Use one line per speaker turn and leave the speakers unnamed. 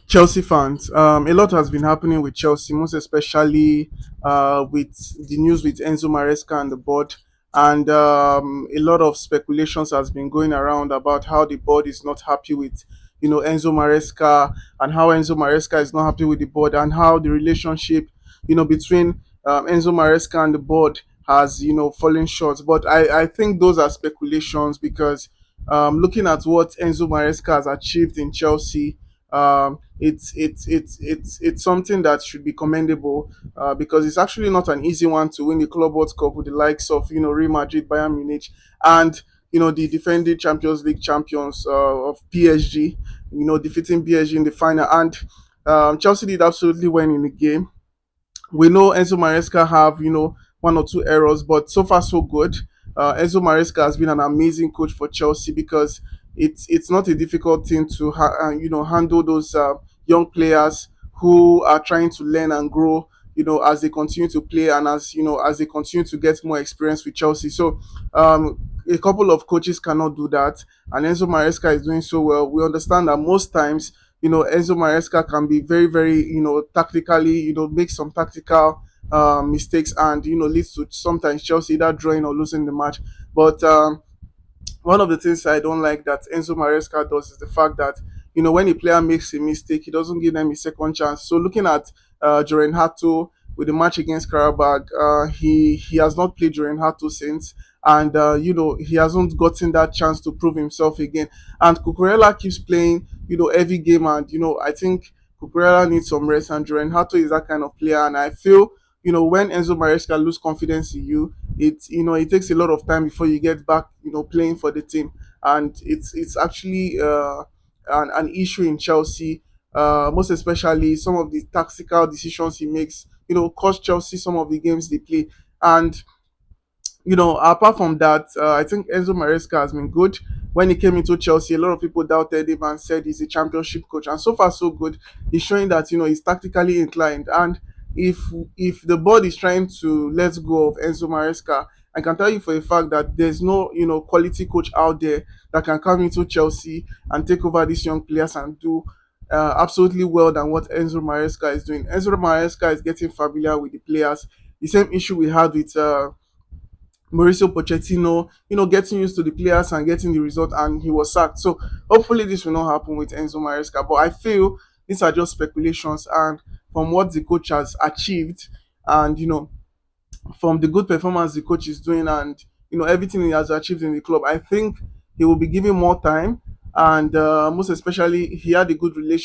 Chelsea fans, a lot has been happening with Chelsea, most especially with the news with Enzo Maresca and the board, and a lot of speculations has been going around about how the board is not happy with, Enzo Maresca, and how Enzo Maresca is not happy with the board, and how the relationship, between Enzo Maresca and the board has, fallen short. But I think those are speculations because looking at what Enzo Maresca has achieved in Chelsea, it's something that should be commendable because it's actually not an easy one to win the Club World Cup with the likes of Real Madrid, Bayern Munich, and the defending Champions League champions of PSG. Defeating PSG in the final, and Chelsea did absolutely well in the game. We know Enzo Maresca have one or two errors, but so far so good. Enzo Maresca has been an amazing coach for Chelsea because it's not a difficult thing to handle those young players who are trying to learn and grow. As they continue to play and as they continue to get more experience with Chelsea. So a couple of coaches cannot do that, and Enzo Maresca is doing so well. We understand that most times Enzo Maresca can be very, very, tactically, make some tactical mistakes and, leads to sometimes Chelsea either drawing or losing the match. But one of the things I don't like that Enzo Maresca does is the fact that when a player makes a mistake, he doesn't give them a second chance. So looking at Joren Hato with the match against Karabakh, he has not played Joren Hato since, and he hasn't gotten that chance to prove himself again. And Cucurella keeps playing every game, and I think Cucurella needs some rest, and Joren Hato is that kind of player, and I feel when Enzo Maresca lose confidence in you, it takes a lot of time before you get back playing for the team, and it's actually an issue in Chelsea, most especially some of the tactical decisions he makes cost Chelsea some of the games they play. And apart from that, I think Enzo Maresca has been good. When he came into Chelsea, a lot of people doubted him and said he's a championship coach, and so far so good. He's showing that he's tactically inclined, and if if the board is trying to let go of Enzo Maresca, I can tell you for a fact that there's no quality coach out there that can come into Chelsea and take over these young players and do absolutely well than what Enzo Maresca is doing. Enzo Maresca is getting familiar with the players. The same issue we had with Mauricio Pochettino, getting used to the players and getting the result, and he was sacked. So hopefully this will not happen with Enzo Maresca. But I feel these are just speculations, and from what the coach has achieved, and from the good performance the coach is doing, and everything he has achieved in the club, I think he will be given more time, and most especially he had a good relation